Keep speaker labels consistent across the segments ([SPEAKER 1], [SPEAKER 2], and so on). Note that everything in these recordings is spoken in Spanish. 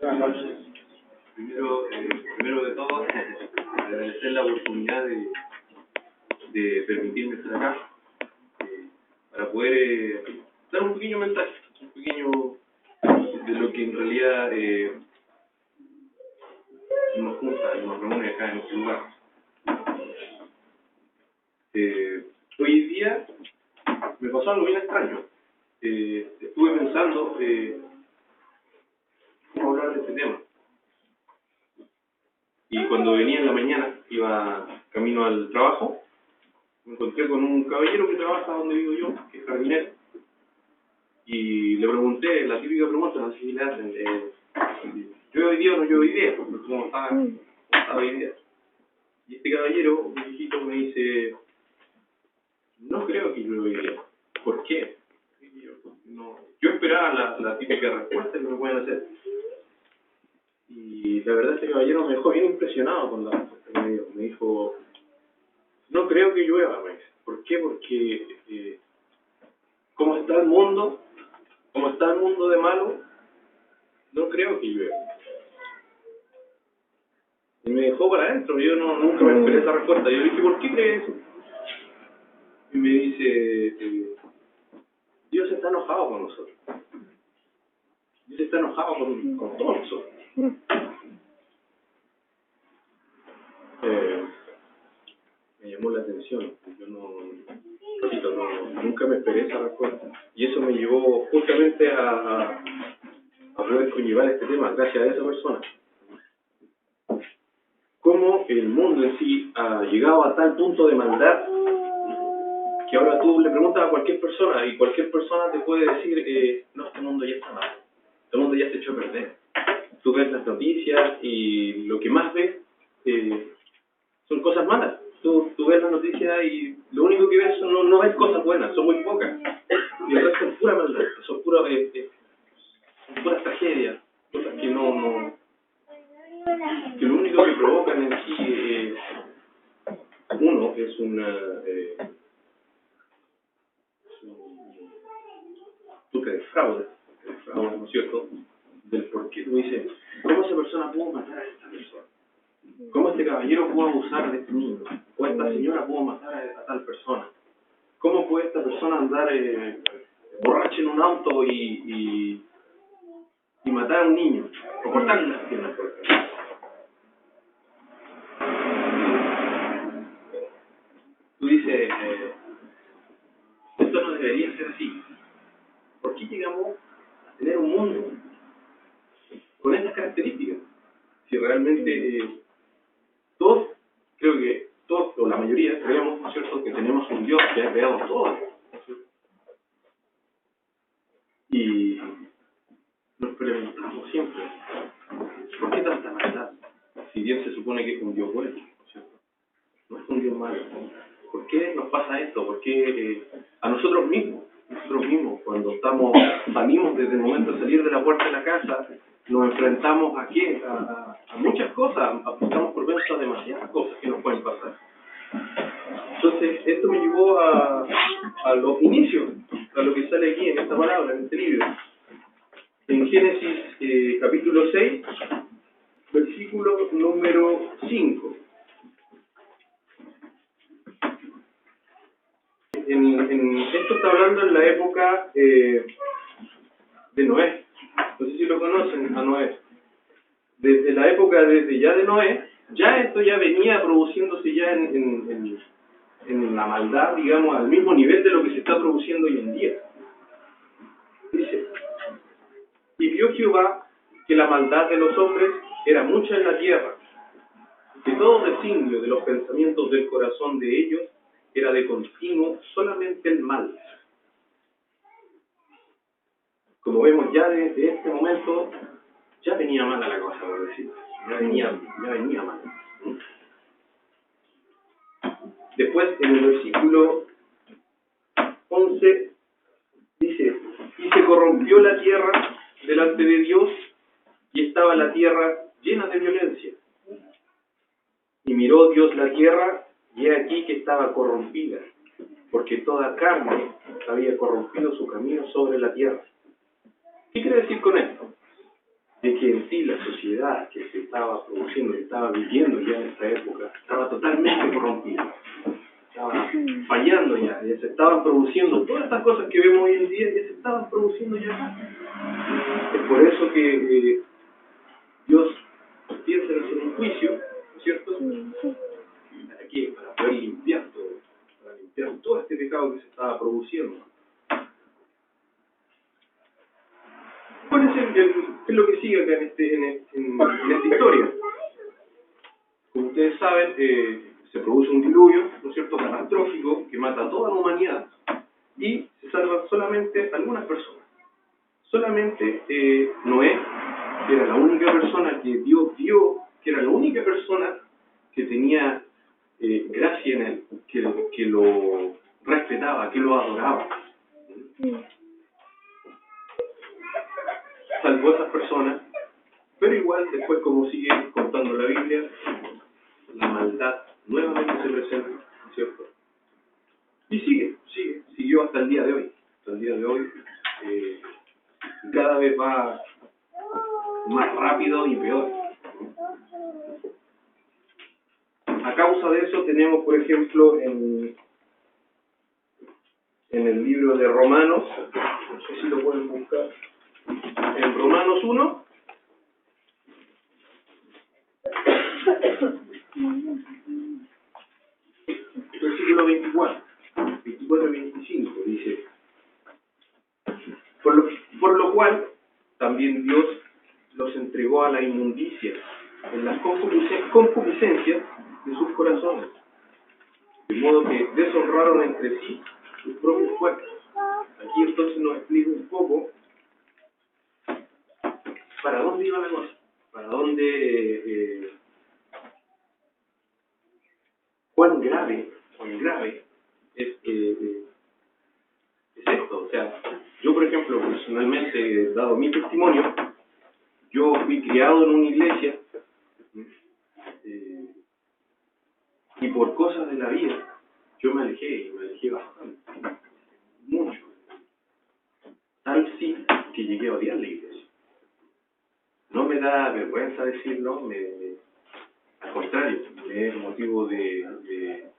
[SPEAKER 1] Buenas noches. Primero de todo, agradecer la oportunidad de permitirme estar acá para poder dar un pequeño mensaje, un pequeño de lo que en realidad nos junta y nos reúne acá en este lugar. Hoy día me pasó algo bien extraño. Estuve pensando cómo hablar de este tema. Y cuando venía en la mañana, iba camino al trabajo, me encontré con un caballero que trabaja donde vivo yo, que es jardinero. Y le pregunté la típica pregunta, no sé si le hacen, ¿llueve hoy día o no llueve hoy día? ¿Cómo está hoy día? Y este caballero, un viejito, me dice, no creo que llueve hoy día. ¿Por qué? Yo esperaba la típica respuesta que me pueden hacer. Y la verdad, este caballero me dejó bien impresionado con la respuesta que me dio. Me dijo, no creo que llueva, me dice. ¿Por qué? Porque como está el mundo de malo, no creo que llueva. Y me dejó para adentro. Yo nunca me esperé esa respuesta. Yo le dije, ¿por qué crees eso? Y me dice, Dios está enojado con nosotros. Dios está enojado con todos nosotros. Me llamó la atención. Yo nunca me esperé esa respuesta. Y eso me llevó justamente a poder conllevar este tema gracias a esa persona. Cómo el mundo en sí ha llegado a tal punto de maldad que ahora tú le preguntas a cualquier persona y cualquier persona te puede decir, no, este mundo ya está mal, este mundo ya se echó a perder. Tú ves las noticias y lo que más ves son cosas malas. Tú ves las noticias y lo único que ves no ves cosas buenas, son muy pocas. Y el resto es pura maldad, son puras tragedias, cosas que que lo único que provocan en sí uno es busca de fraude, ¿no es cierto? Del por qué tú dices, ¿cómo esa persona pudo matar a esta persona? ¿Cómo este caballero pudo abusar de este niño? ¿O esta señora pudo matar a tal persona? ¿Cómo puede esta persona andar borracha en un auto y matar a un niño? O cortarle las piernas, por ejemplo. Tú dices, esto no debería ser así. ¿Por qué llegamos a tener un mundo con estas características? Si realmente todos, creo que todos, o la mayoría, creemos, ¿no es cierto?, que tenemos un Dios que ha creado todo. Y nos preguntamos siempre, ¿por qué tanta maldad? Si Dios se supone que es un Dios bueno, ¿no es cierto? No es un Dios malo. ¿Por qué nos pasa esto? ¿Por qué a nosotros mismos, cuando salimos desde el momento de salir de la puerta de la casa, nos enfrentamos a qué? A muchas cosas, aplicamos por verso a demasiadas cosas que nos pueden pasar. Entonces, esto me llevó a los inicios, a lo que sale aquí en esta palabra, en este libro. En Génesis capítulo 6, versículo número 5. Esto está hablando en la época de Noé. No sé si lo conocen, a Noé. Desde la época de Noé, ya esto ya venía produciéndose ya en la maldad, digamos, al mismo nivel de lo que se está produciendo hoy en día. Dice, y vio Jehová que la maldad de los hombres era mucha en la tierra, que todo designio de los pensamientos del corazón de ellos era de continuo solamente el mal. Como vemos ya desde este momento, ya venía mala la cosa, por decirlo. Ya venía mal. Después, en el versículo 11, dice, y se corrompió la tierra delante de Dios, y estaba la tierra llena de violencia. Y miró Dios la tierra, y he aquí que estaba corrompida, porque toda carne había corrompido su camino sobre la tierra. ¿Qué quiere decir con esto? de que en sí la sociedad que se estaba produciendo, que estaba viviendo ya en esta época, estaba totalmente corrompida. Estaba fallando ya se estaban produciendo todas estas cosas que vemos hoy en día, ya se estaban produciendo ya acá. Es por eso que Dios piensa en hacer un juicio, ¿no es cierto? ¿Para qué? Para poder limpiar todo este pecado que se estaba produciendo. ¿Cuál es qué es lo que sigue acá en esta historia? Como ustedes saben, se produce un diluvio, ¿no es cierto?, catastrófico, que mata a toda la humanidad, y se salvan solamente algunas personas. Solamente Noé, que era la única persona que Dios vio, que era la única persona que tenía gracia en él, que lo respetaba, que lo adoraba. Salvó a esas personas, pero igual después, como sigue contando la Biblia, la maldad nuevamente se presenta, ¿no es cierto? Y siguió hasta el día de hoy. Hasta el día de hoy cada vez va más rápido y peor. A causa de eso tenemos, por ejemplo, en el libro de Romanos, no sé si lo pueden buscar, en Romanos 1, versículo 24 y 25, dice: por lo cual también Dios los entregó a la inmundicia en las concupiscencias de sus corazones, de modo que deshonraron entre sí sus propios cuerpos. Aquí entonces nos explica un poco para dónde iba la cosa, para dónde, cuán grave es esto. O sea, yo, por ejemplo, personalmente he dado mi testimonio. Yo fui criado en una iglesia y por cosas de la vida yo me alejé bastante, mucho, tal sí que llegué a odiar la iglesia. No me da vergüenza decirlo, al contrario, me es motivo de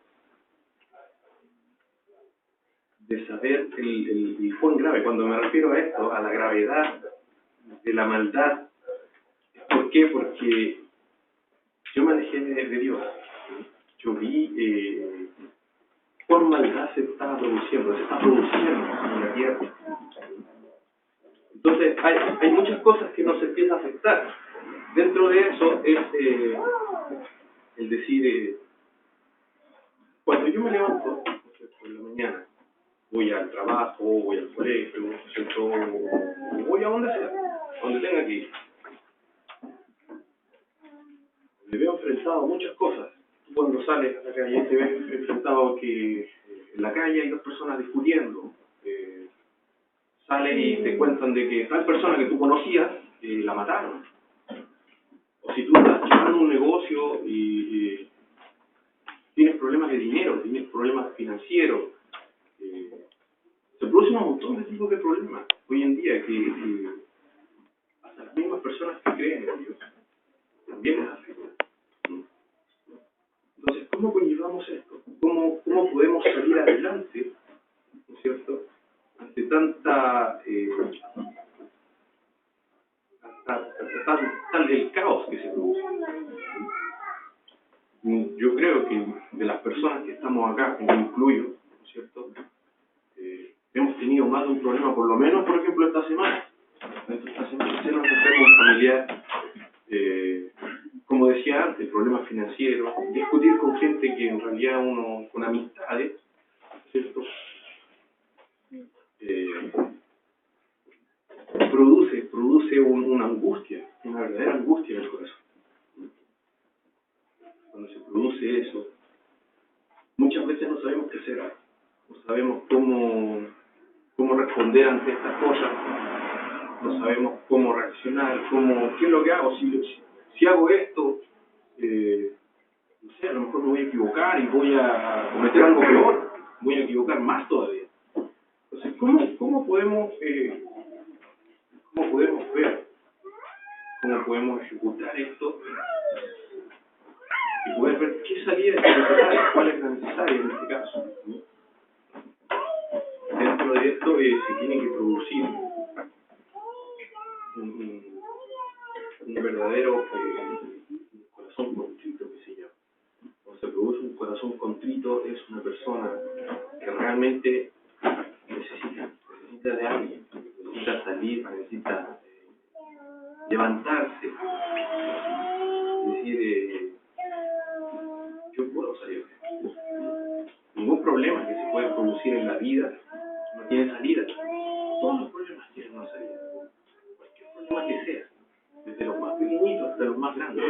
[SPEAKER 1] saber el cuán grave. Cuando me refiero a esto, a la gravedad de la maldad, ¿por qué? Porque yo me alejé de Dios. Yo vi cuán maldad se está produciendo en la tierra. Entonces, hay muchas cosas que nos empiezan a afectar. Dentro de eso es el decir, cuando yo me levanto por la mañana, voy al trabajo, voy al colegio, voy a donde sea, donde tenga que ir. Me veo enfrentado a muchas cosas. Tú cuando sales a la calle te ves enfrentado a que en la calle hay dos personas discutiendo. Sales y te cuentan de que tal persona que tú conocías la mataron. O si tú estás llevando un negocio y tienes problemas de dinero, tienes problemas financieros, se producen un montón de tipos de problemas hoy en día que hasta las mismas personas que creen en Dios también les afecta. Entonces, ¿cómo conllevamos esto? ¿Cómo podemos salir adelante, ¿no es cierto?, ante tal el caos que se produce? Yo creo que de las personas que estamos acá, me incluyo, ¿no es cierto?, hemos tenido más de un problema, por lo menos, por ejemplo, esta semana. Esta semana se nos enferma un familiar, como decía antes, problemas financieros, discutir con gente que en realidad uno, con amistades, ¿cierto?, produce una angustia, una verdadera angustia en el corazón. Cuando se produce eso, muchas veces no sabemos qué hacer, no sabemos cómo responder ante estas cosas, no sabemos cómo reaccionar, qué es lo que hago, si hago esto, no sé, a lo mejor me voy a equivocar y voy a cometer algo peor, voy a equivocar más todavía. Entonces, ¿cómo podemos ver, cómo podemos ejecutar esto y poder ver qué salida es necesaria, cuál es la necesaria en este caso. Dentro de esto se tiene que producir un verdadero corazón contrito, que se llama. Cuando se produce un corazón contrito, es una persona que realmente necesita de alguien, necesita salir, necesita levantarse, decir, yo puedo salir de esto. Ningún problema que se puede producir en la vida no tiene salida. Todos los problemas tienen una salida. Cualquier problema que sea, desde los más pequeñitos hasta los más grandes.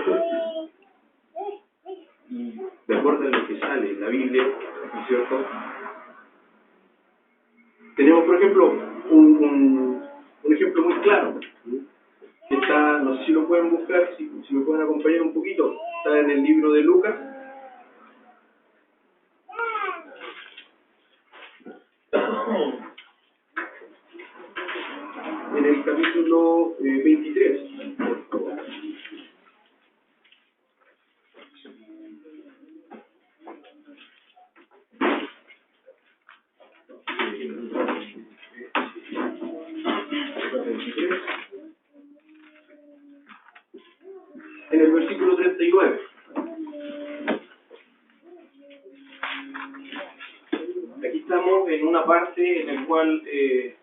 [SPEAKER 1] Y de acuerdo a lo que sale en la Biblia, ¿no es cierto? Tenemos, por ejemplo, un ejemplo muy claro, que está, no sé si lo pueden buscar, si me pueden acompañar un poquito, está en el libro de Lucas. En el capítulo 23, por favor. En el versículo 39. Aquí estamos en una parte en el cual, en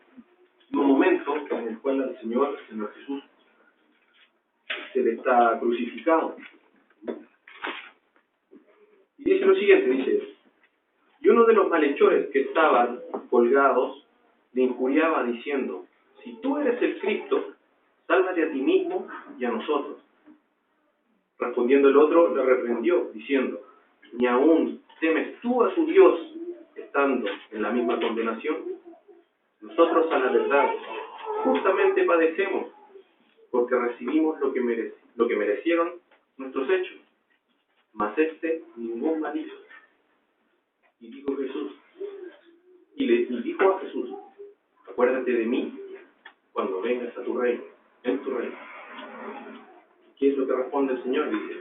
[SPEAKER 1] un momento en el cual al Señor Jesús se le está crucificado. Y dice lo siguiente, dice: y uno de los malhechores que estaban colgados le injuriaba diciendo: si tú eres el Cristo, sálvate a ti mismo y a nosotros. Respondiendo el otro, le reprendió, diciendo: ¿ni aún temes tú a tu Dios, estando en la misma condenación? Nosotros, a la verdad, justamente padecemos, porque recibimos lo que merecieron nuestros hechos, mas ningún mal hizo. Y dijo a Jesús: acuérdate de mí cuando vengas a tu reino, en tu reino. ¿Qué es lo que responde el Señor? Dice: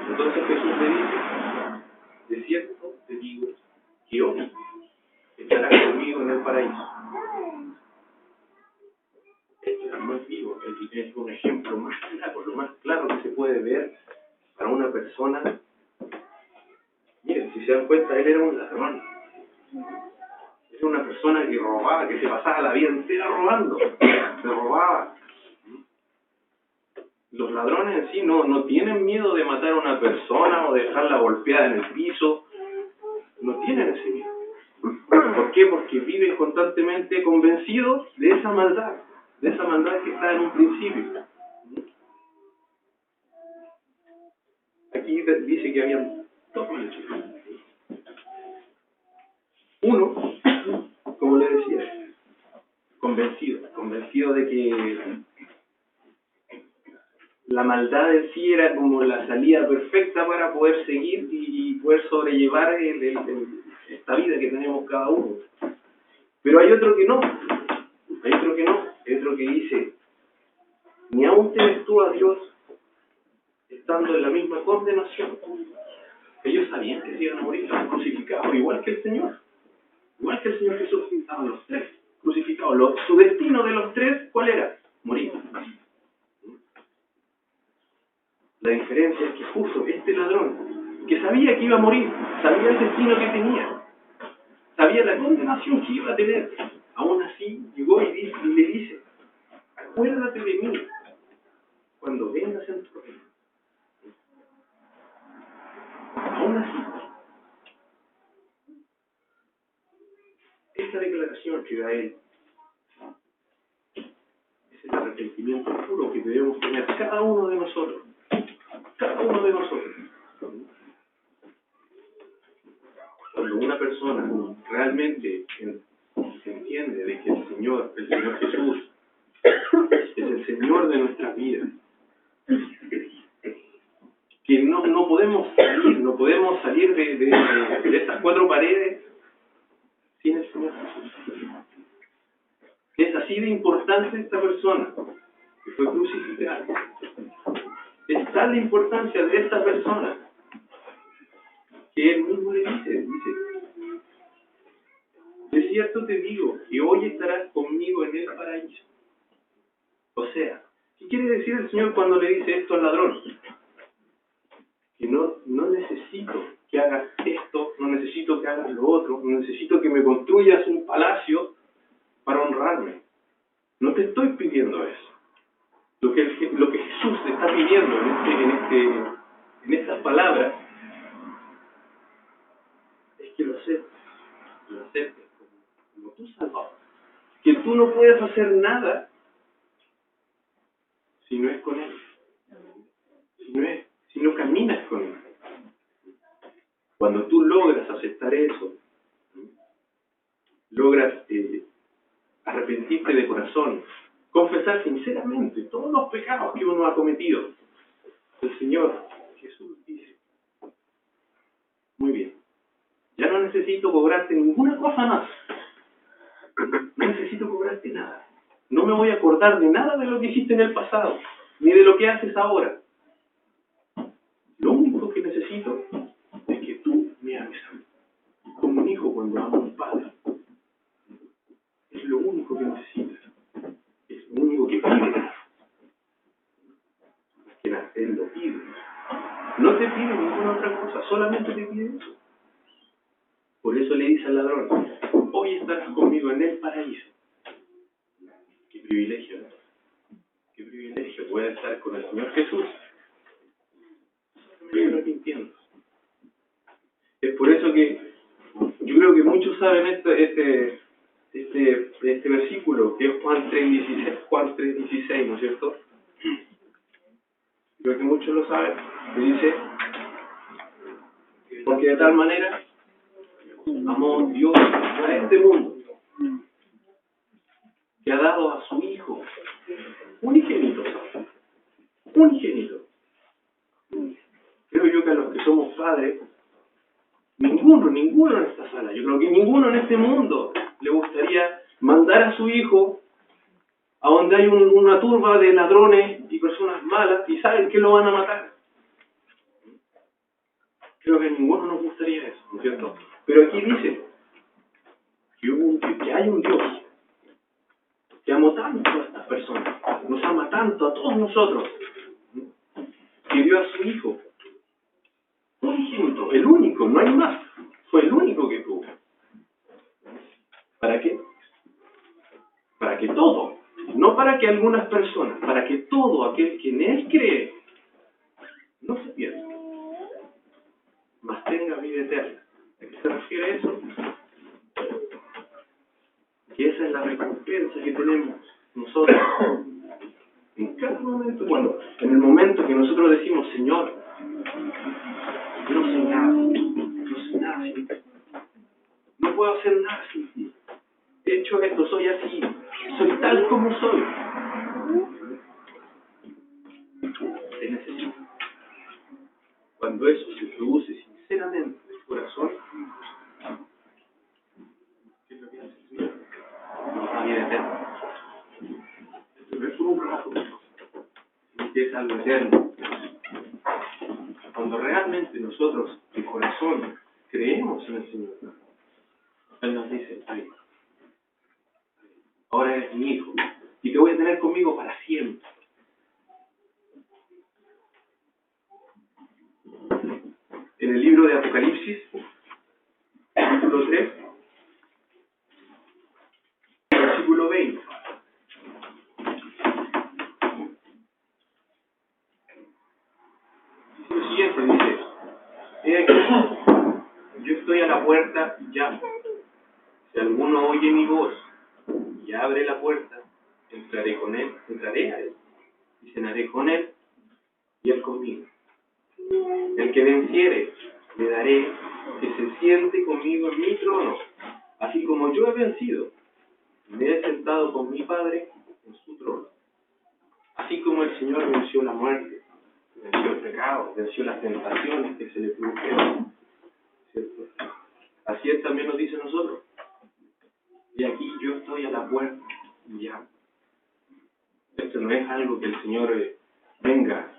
[SPEAKER 1] entonces Jesús le dice: de cierto te digo que hoy estarás conmigo en el paraíso. Esto es más vivo, es un ejemplo más claro, lo más claro que se puede ver para una persona. Miren, si se dan cuenta, él era un ladrón. Era una persona que robaba, que se pasaba la vida entera robando. Se robaba. Los ladrones en sí no tienen miedo de matar a una persona o dejarla golpeada en el piso. No tienen ese miedo. ¿Por qué? Porque viven constantemente convencidos de esa maldad que está en un principio. Aquí dice que habían dos malhechores. Uno, como le decía, convencido de que la maldad en sí era como la salida perfecta para poder seguir y poder sobrellevar esta vida que tenemos cada uno. Pero hay otro que no, hay otro que dice: ni aún temes tú a Dios, estando en la misma condenación. Ellos sabían que se iban a morir, estaban crucificados, igual que el Señor Jesús. Estaban los tres crucificados. Su destino de los tres, ¿cuál era? Morir. La diferencia es que justo este ladrón, que sabía que iba a morir, sabía el destino que tenía, sabía la condenación que iba a tener, aún así llegó y le dice: acuérdate de mí cuando vengas en tu reino. Aún así, esta declaración que da él es el arrepentimiento puro que debemos tener cada uno de nosotros. Cuando una persona realmente se entiende de que el Señor Jesús, es el Señor de nuestras vidas, que no podemos salir de estas cuatro paredes sin el Señor Jesús. Es así de importante esta persona que fue crucificada. tal la importancia de esta persona que él mismo le dice, de cierto te digo, que hoy estarás conmigo en el paraíso. O sea, ¿qué quiere decir el Señor cuando le dice esto al ladrón? Que no necesito que hagas esto, no necesito que hagas lo otro, no necesito que me construyas un palacio para honrarme. No te estoy pidiendo eso. Lo que Jesús te está pidiendo en estas palabras es que lo aceptes como tu Salvador. Que tú no puedes hacer nada si no es con Él. Si no caminas con Él. Cuando tú logras aceptar eso, logras arrepentirte de corazón, confesar sinceramente todos los pecados que uno ha cometido, el Señor Jesús dice, muy bien, ya no necesito cobrarte ninguna cosa más, no necesito cobrarte nada, no me voy a acordar de nada de lo que hiciste en el pasado, ni de lo que haces ahora. Lo único que necesito es que tú me ames a mí, como un hijo cuando ama a un padre. Es lo único que necesitas, es lo único que pides. Que Él lo pide. No te pide ninguna otra cosa, solamente te pide eso. Por eso le dice al ladrón, hoy estarás conmigo en el paraíso. Qué privilegio, ¿no? Qué privilegio poder estar con el Señor Jesús. Me estoy arrepintiendo. Es por eso que yo creo que muchos saben este versículo, que es Juan 3:16, ¿no es cierto? Creo que muchos lo saben, que dice, porque de tal manera amó Dios a este mundo, que ha dado a su Hijo unigénito. Creo yo que a los que somos padres, ninguno en esta sala, yo creo que ninguno en este mundo le gustaría mandar a su hijo a donde hay una turba de ladrones y personas malas y saben que lo van a matar. Creo que a ninguno nos gustaría eso, ¿no es cierto? Pero aquí dice que hay un Dios que amó tanto a estas personas, nos ama tanto a todos nosotros, que dio a su Hijo unigénito, el único, no hay más, fue el único que tuvo. ¿Para qué? Para que todo, no para que algunas personas, para que todo aquel que en Él cree no se pierda, mas tenga vida eterna. ¿A qué se refiere eso? Que esa es la recompensa que tenemos nosotros en cada momento. Bueno, en el momento que nosotros decimos, Señor, yo no soy nada sin ti. No puedo hacer nada sin ti. He hecho esto, soy así, soy tal como soy. Te necesito. Cuando eso se produce sinceramente en el corazón, ¿qué es lo que hace el Señor? Nos da vida eterna. No es por un rato, es algo eterno. Cuando realmente nosotros, de corazón, creemos en el Señor, Él nos dice, ay, ahora eres mi hijo y te voy a tener conmigo para siempre. En el libro de Apocalipsis, capítulo 3, versículo 20. Dice lo siguiente, dice, he aquí, yo estoy a la puerta y llamo. Si alguno oye mi voz y abre la puerta, entraré a él y cenaré con él y él conmigo. El que venciere, le daré que se siente conmigo en mi trono, así como yo he vencido, y me he sentado con mi Padre en su trono. Así como el Señor venció la muerte, venció el pecado, venció las tentaciones que se le produjeron, ¿cierto? Así Él también nos dice a nosotros. Y aquí yo estoy a la puerta y llamo. Esto no es algo que el Señor venga,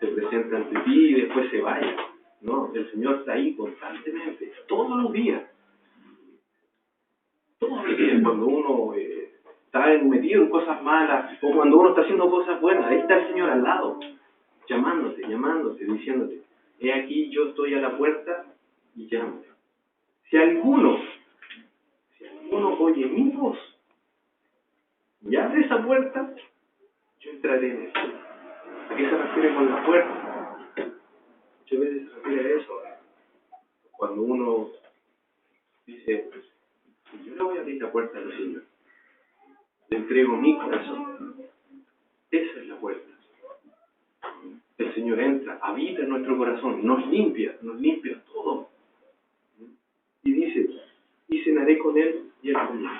[SPEAKER 1] se presente ante ti y después se vaya. No, el Señor está ahí constantemente, todos los días. Todos los días, cuando uno está metido en cosas malas o cuando uno está haciendo cosas buenas, ahí está el Señor al lado, llamándote, diciéndote, he aquí yo estoy a la puerta y llamo. Si alguno oye mi voz y abre esa puerta, yo entraré en él. ¿A qué se refiere con la puerta? Muchas veces se refiere a eso. Cuando uno dice, yo le voy a abrir la puerta al Señor, le entrego mi corazón, esa es la puerta. El Señor entra, habita en nuestro corazón, nos limpia todo. Y dice, y cenaré con Él y Él conmigo.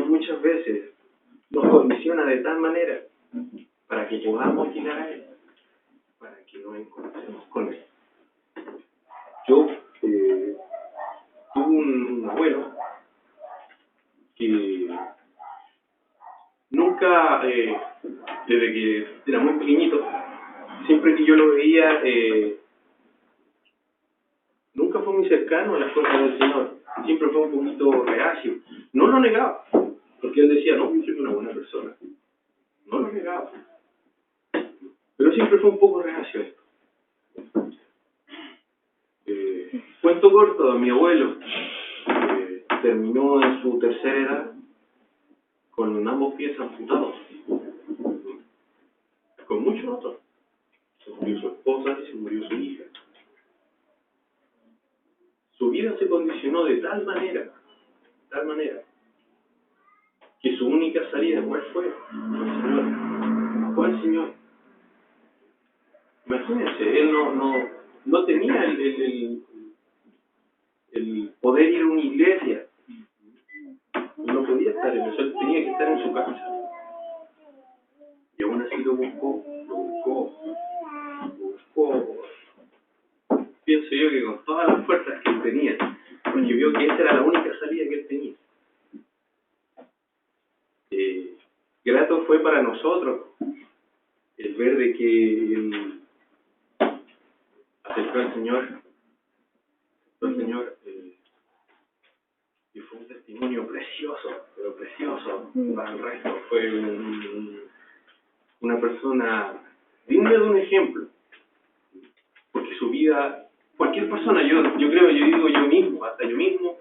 [SPEAKER 1] Muchas veces nos condiciona de tal manera para que podamos llegar a Él, para que nos encontremos con Él. Yo tuve un abuelo que nunca, desde que era muy pequeñito, siempre que yo lo veía, nunca fue muy cercano a las cosas del Señor. Siempre fue un poquito reacio. No lo negaba, porque él decía, no, yo soy una buena persona. No lo negaba. Pero siempre fue un poco reacio esto. Cuento corto, mi abuelo terminó en su tercera edad con ambos pies amputados, con muchos otros. Se murió su esposa y se murió su hija. Su vida se condicionó de tal manera, que su única salida, ¿cuál fue? Fue el Señor. Imagínense, él no tenía el poder ir a una iglesia. No podía estar en eso, él tenía que estar en su casa. Y aún así lo buscó. Pienso yo que con todas las fuerzas que él tenía, porque vio que esa era la única salida que él tenía. Grato fue para nosotros el ver de que él acercó al Señor, y fue un testimonio precioso, pero precioso para el resto. Fue una persona digna de un ejemplo, porque su vida, cualquier persona, yo digo yo mismo, hasta yo mismo,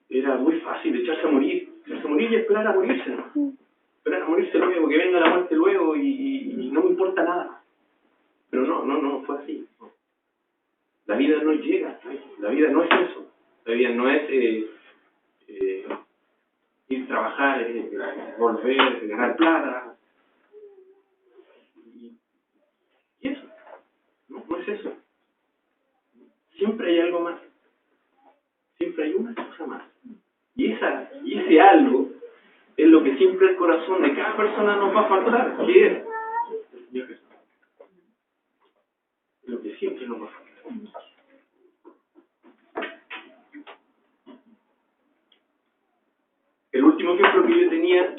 [SPEAKER 1] era muy fácil echarse a morir y esperar a morirse, ¿no? Esperar a morirse luego, que venga la muerte luego y no me importa nada. Pero no fue así. No. La vida no llega, la vida no es eso. La vida no es ir a trabajar, volver, ganar plata. Y eso, no es eso. Siempre hay algo más. Siempre hay una cosa más. Y ese algo es lo que siempre el corazón de cada persona nos va a faltar, que es el Señor Jesús. Lo que siempre nos va a faltar. El último ejemplo que yo tenía,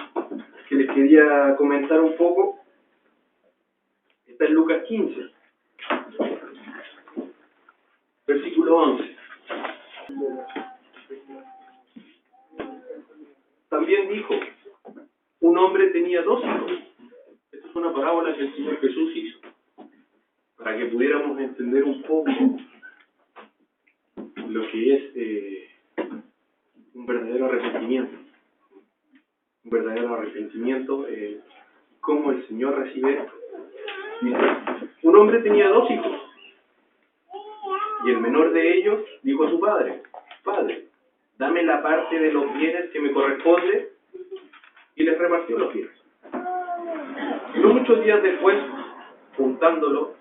[SPEAKER 1] que les quería comentar un poco, está en Lucas 15, versículo 11. También dijo, un hombre tenía 2 hijos. Esta es una parábola que el Señor Jesús hizo, para que pudiéramos entender un poco lo que es un verdadero arrepentimiento. Un verdadero arrepentimiento, cómo el Señor recibe esto. Dice, un hombre tenía 2 hijos, y el menor de ellos dijo a su padre, Padre, dame la parte de los bienes que me corresponde, y les repartió los bienes. No muchos días después, juntándolo,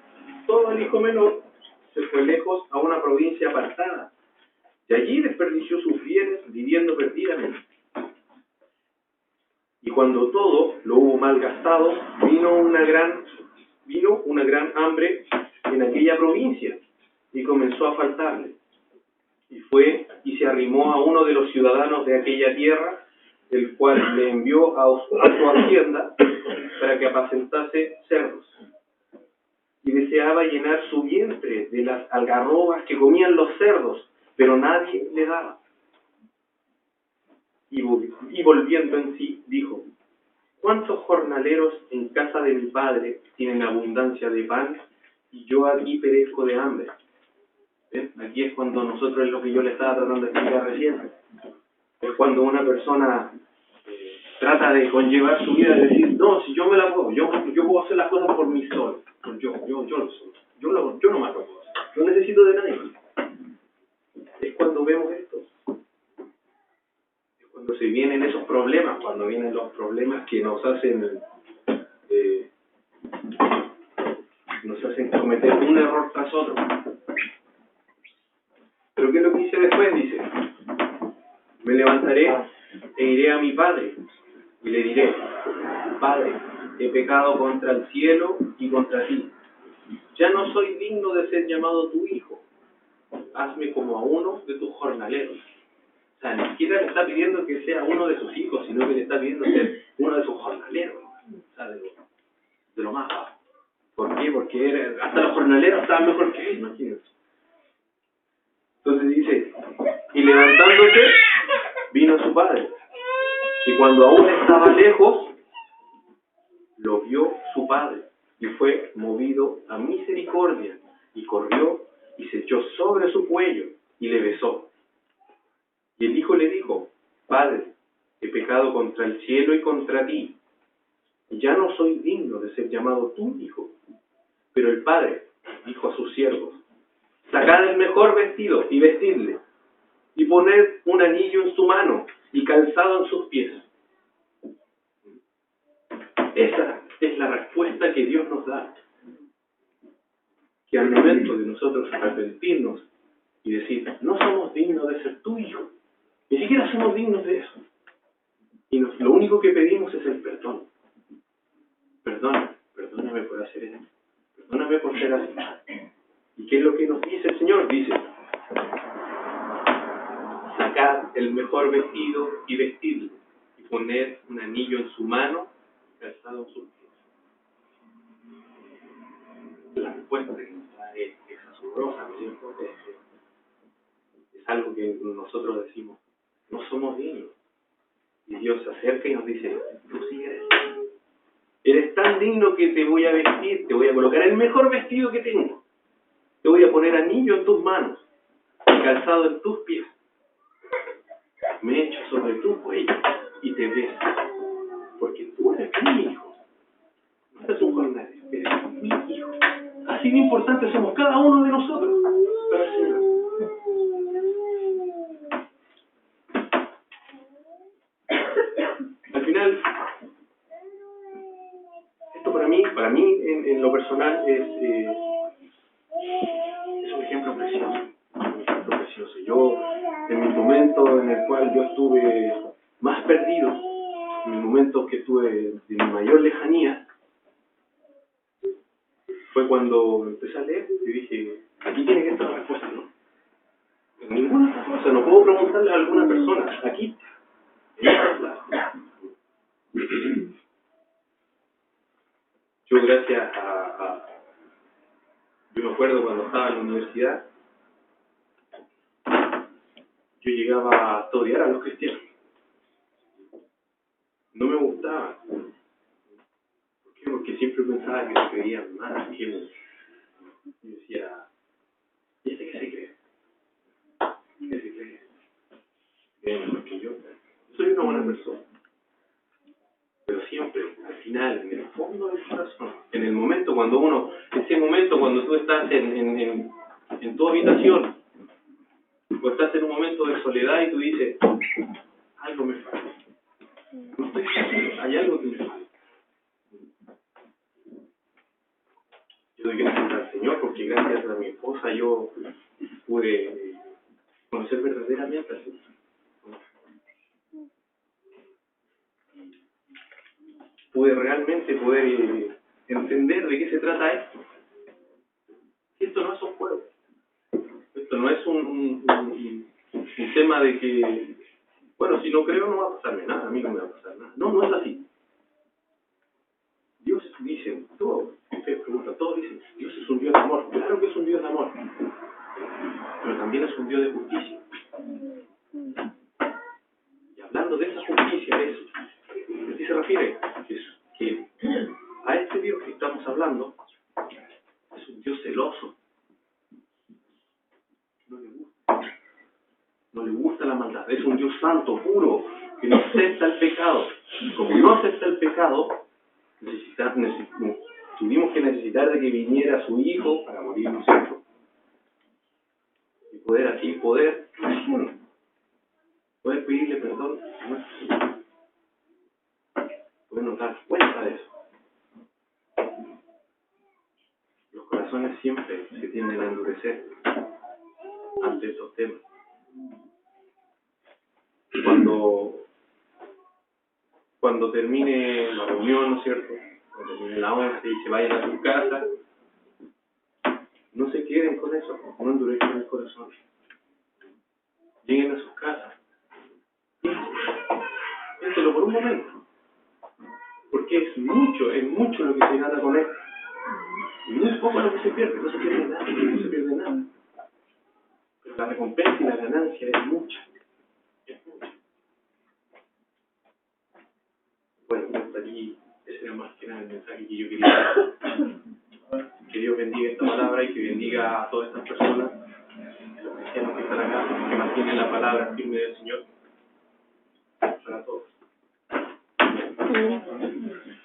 [SPEAKER 1] todo el hijo menor se fue lejos a una provincia apartada, y allí desperdició sus bienes viviendo perdidamente. Y cuando todo lo hubo malgastado, vino una gran hambre en aquella provincia, y comenzó a faltarle. Y fue y se arrimó a uno de los ciudadanos de aquella tierra, el cual le envió a su hacienda para que apacentase cerdos. Y deseaba llenar su vientre de las algarrobas que comían los cerdos, pero nadie le daba. Y volviendo en sí, dijo: ¿cuántos jornaleros en casa de mi padre tienen abundancia de pan, y yo aquí perezco de hambre? ¿Ven? Aquí es cuando nosotros, es lo que yo le estaba tratando de explicar recién, es cuando una persona trata de conllevar su vida y decir: no, si yo me la puedo, yo puedo hacer las cosas por mí solo, yo lo soy, yo no más lo puedo hacer, no necesito de nadie. Es cuando vemos esto, es cuando se vienen esos problemas, cuando vienen los problemas que nos hacen cometer un error tras otro. Pero ¿qué es lo que dice después? Dice: me levantaré e iré a mi padre y le diré: Padre, he pecado contra el cielo y contra ti. Ya no soy digno de ser llamado tu hijo. Hazme como a uno de tus jornaleros. O sea, ni siquiera le está pidiendo que sea uno de sus hijos, sino que le está pidiendo ser uno de sus jornaleros. O sea, de lo más bajo. ¿Por qué? Porque hasta los jornaleros estaban mejor que él, imagínense. Entonces dice: y levantándose, vino su padre. Y cuando aún estaba lejos, lo vio su padre, y fue movido a misericordia, y corrió, y se echó sobre su cuello, y le besó. Y el hijo le dijo: Padre, he pecado contra el cielo y contra ti, y ya no soy digno de ser llamado tu hijo. Pero el padre dijo a sus siervos: sacad el mejor vestido y vestidle, y poned un anillo en su mano y calzado en sus pies. Esa es la respuesta que Dios nos da. Que al momento de nosotros arrepentirnos y decir: no somos dignos de ser tu hijo, ni siquiera somos dignos de eso, y lo único que pedimos es el perdón. Perdóname por hacer esto, perdóname por ser así. ¿Y qué es lo que nos dice el Señor? Dice: sacad el mejor vestido y vestidlo, y poned un anillo en su mano, calzado en sus pies. La respuesta que nos da es asombrosa, ¿no es cierto? Es algo que nosotros decimos: no somos dignos. Y Dios se acerca y nos dice: tú sí eres digno. Eres tan digno que te voy a vestir, te voy a colocar el mejor vestido que tengo. Te voy a poner anillo en tus manos y calzado en tus pies. Me echo sobre tu cuello y te beso, porque tú eres mi hijo. No eres un jornalero, eres mi hijo. Así de importante somos cada uno de nosotros para el Señor. Al final, esto para mí en lo personal es un ejemplo precioso. Un ejemplo precioso. Yo, en mi momento en el cual yo estuve más perdido, en mi momento que estuve de mi mayor lejanía, fue cuando empecé a leer y dije: aquí tiene que estar la respuesta, ¿no? En ninguna otra cosa, no puedo preguntarle a alguna persona, aquí, en esta plaza. Yo gracias yo me acuerdo cuando estaba en la universidad, yo llegaba a odiar a los cristianos. No me gustaba. ¿Por qué? Porque siempre pensaba que se creían más. Y yo decía: ¿y este qué se cree? ¿Qué se cree? Porque yo soy una buena persona. Pero siempre, al final, en el fondo del corazón, en el momento cuando ese momento cuando tú estás en tu habitación, o estás en un momento de soledad y tú dices: algo me falta. No estoy seguro, hay algo que me falta. Yo doy gracias al Señor porque gracias a mi esposa yo pude conocer verdaderamente al Señor. Pude realmente entender de qué se trata esto. Esto no es un juego. Esto no es un tema de que Bueno, si no creo no va a pasarme nada, a mí no me va a pasar nada. No, no es así. Dios dice, todo, si ustedes preguntan, todos dicen, Dios es un Dios de amor. Claro que es un Dios de amor, pero también es un Dios de justicia. Y hablando de esa justicia, ¿a qué se refiere? Que a este Dios que estamos hablando es un Dios celoso. No le gusta la maldad. Es un Dios santo, puro, que no acepta el pecado. Y como no acepta el pecado, tuvimos que necesitar de que viniera su Hijo para morir nosotros. Y poder pedirle perdón a nuestros hijos. Podernos dar cuenta de eso. Los corazones siempre se tienden a endurecer ante estos temas. Cuando termine la reunión, ¿no es cierto? Cuando termine la 11 y se vayan a sus casas, no se queden con eso, no endurezcan el corazón. Lleguen a sus casas. Piénselo por un momento. Porque es mucho lo que se gana con esto. Y muy poco lo que se pierde, no se pierde nada. Pero la recompensa y la ganancia es mucha. Bueno, hasta aquí, ese era más que nada el mensaje que yo quería dar. Que Dios bendiga esta palabra y que bendiga a todas estas personas, los cristianos que están acá, que mantienen la palabra firme del Señor.